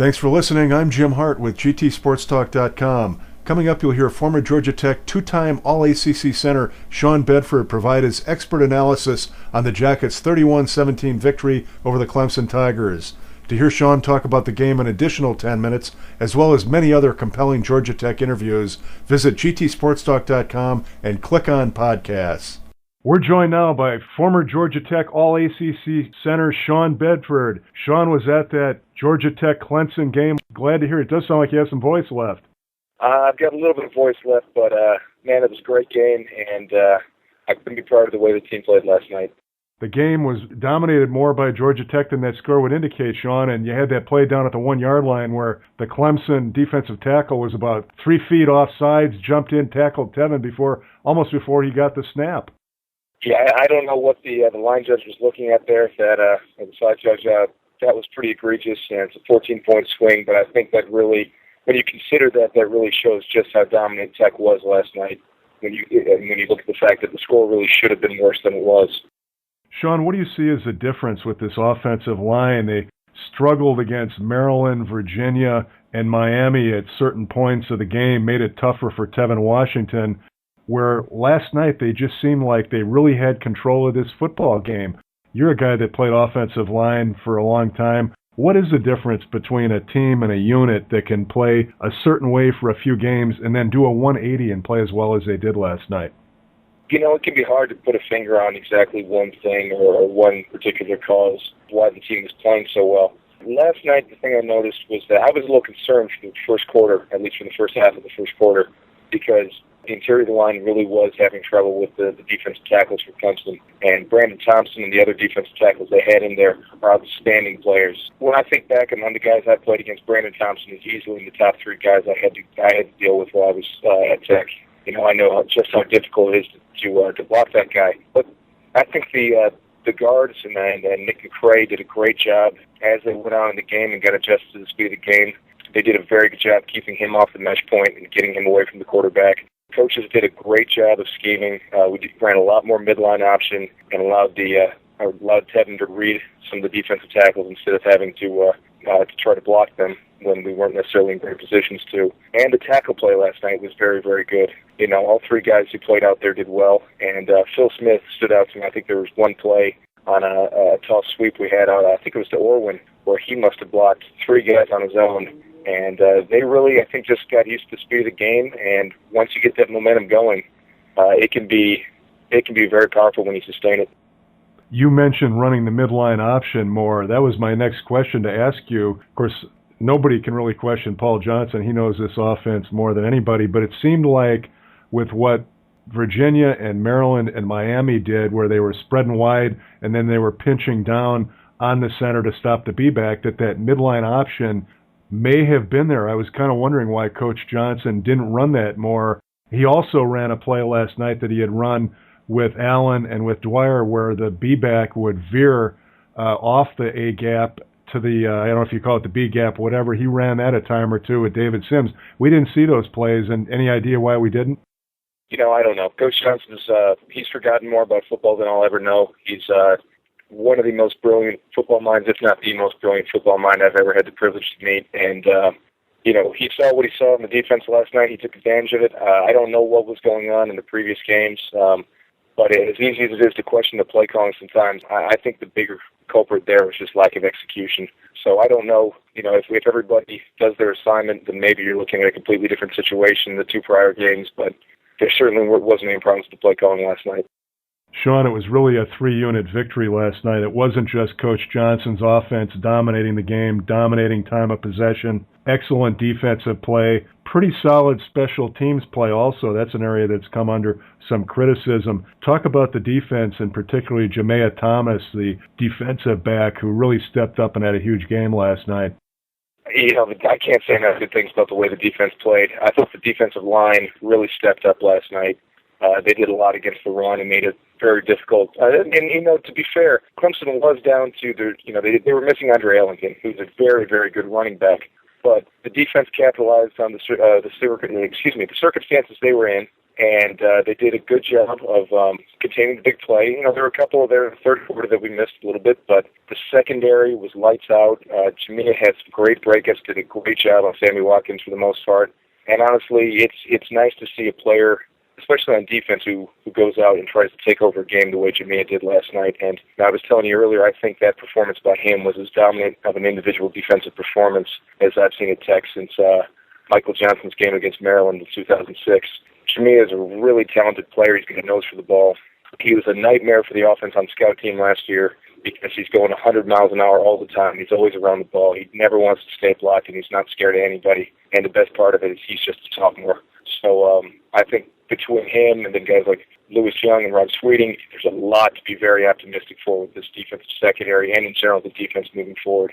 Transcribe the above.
Thanks for listening. I'm Jim Hart with GTSportsTalk.com. Coming up, you'll hear former Georgia Tech two-time All-ACC center Sean Bedford provide his expert analysis on the Jackets' 31-17 victory over the Clemson Tigers. To hear Sean talk about the game an additional 10 minutes, as well as many other compelling Georgia Tech interviews, visit GTSportsTalk.com and click on podcasts. We're joined now by former Georgia Tech All-ACC center Sean Bedford. Sean was at that Georgia Tech-Clemson game. Glad to hear it. Does sound like you have some voice left. I've got a little bit of voice left, but man, it was a great game, and I couldn't be proud of the way the team played last night. The game was dominated more by Georgia Tech than that score would indicate, Sean, and you had that play down at the 1-yard line where the Clemson defensive tackle was about 3 feet off sides, jumped in, tackled Tevin almost before he got the snap. Yeah, I don't know what the line judge was looking at there. The side judge, that was pretty egregious, and it's a 14-point swing, but I think that really, when you consider that, that really shows just how dominant Tech was last night when you look at the fact that the score really should have been worse than it was. Sean, what do you see as the difference with this offensive line? They struggled against Maryland, Virginia, and Miami at certain points of the game, made it tougher for Tevin Washington, where last night they just seemed like they really had control of this football game. You're a guy that played offensive line for a long time. What is the difference between a team and a unit that can play a certain way for a few games and then do a 180 and play as well as they did last night? You know, it can be hard to put a finger on exactly one thing or one particular cause why the team is playing so well. Last night, the thing I noticed was that I was a little concerned for the first quarter, at least for the first half of the first quarter, because the interior of the line really was having trouble with the defensive tackles for Clemson. And Brandon Thompson and the other defensive tackles they had in there are outstanding players. When I think back on the guys I played against, Brandon Thompson is easily in the top 3 guys I had to deal with while I was at Tech. You know, I know just how difficult it is to block that guy. But I think the guards and Nick McCray did a great job as they went out in the game and got adjusted to the speed of the game. They did a very good job keeping him off the mesh point and getting him away from the quarterback. Coaches did a great job of scheming. We ran a lot more midline option and allowed Tevin to read some of the defensive tackles instead of having to try to block them when we weren't necessarily in great positions to. And the tackle play last night was very, very good. You know, all 3 guys who played out there did well, and Phil Smith stood out to me. I think there was one play on a tough sweep we had out, I think it was to Orwin, where he must have blocked 3 guys on his own. And they really, I think, just got used to the speed of the game. And once you get that momentum going, it can be very powerful when you sustain it. You mentioned running the midline option more. That was my next question to ask you. Of course, nobody can really question Paul Johnson. He knows this offense more than anybody. But it seemed like with what Virginia and Maryland and Miami did, where they were spreading wide and then they were pinching down on the center to stop the B-back, that midline option may have been there. I was kind of wondering why Coach Johnson didn't run that more. He also ran a play last night that he had run with Allen and with Dwyer where the B-back would veer off the A-gap to the, I don't know if you call it the B-gap, whatever. He ran that a time or two with David Sims. We didn't see those plays, and any idea why we didn't? You know, I don't know. Coach Johnson's, he's forgotten more about football than I'll ever know. He's one of the most brilliant football minds, if not the most brilliant football mind I've ever had the privilege to meet. And, you know, he saw what he saw in the defense last night. He took advantage of it. I don't know what was going on in the previous games, but as easy as it is to question the play calling sometimes, I think the bigger culprit there was just lack of execution. So I don't know, you know, if everybody does their assignment, then maybe you're looking at a completely different situation than the 2 prior games, but there certainly wasn't any problems with the play calling last night. Sean, it was really a 3-unit victory last night. It wasn't just Coach Johnson's offense dominating the game, dominating time of possession, excellent defensive play, pretty solid special teams play also. That's an area that's come under some criticism. Talk about the defense, and particularly Jamea Thomas, the defensive back, who really stepped up and had a huge game last night. You know, I can't say enough good things about the way the defense played. I thought the defensive line really stepped up last night. They did a lot against the run and made it very difficult. And, you know, to be fair, Clemson was down to their, you know, they were missing Andre Ellington, who's a very, very good running back. but the defense capitalized on the circumstances they were in, and they did a good job of containing the big play. You know, there were a couple there in the third quarter that we missed a little bit, but the secondary was lights out. Jamia had some great breakups, did a great job on Sammy Watkins for the most part. And honestly, it's nice to see a player, especially on defense, who goes out and tries to take over a game the way Jamia did last night. And I was telling you earlier, I think that performance by him was as dominant of an individual defensive performance as I've seen at Tech since Michael Johnson's game against Maryland in 2006. Jamia is a really talented player. He's got a nose for the ball. He was a nightmare for the offense on scout team last year because he's going 100 miles an hour all the time. He's always around the ball. He never wants to stay blocked, and he's not scared of anybody. And the best part of it is he's just a sophomore. So I think between him and then guys like Lewis Young and Rob Sweeting, there's a lot to be very optimistic for with this defensive secondary and in general the defense moving forward.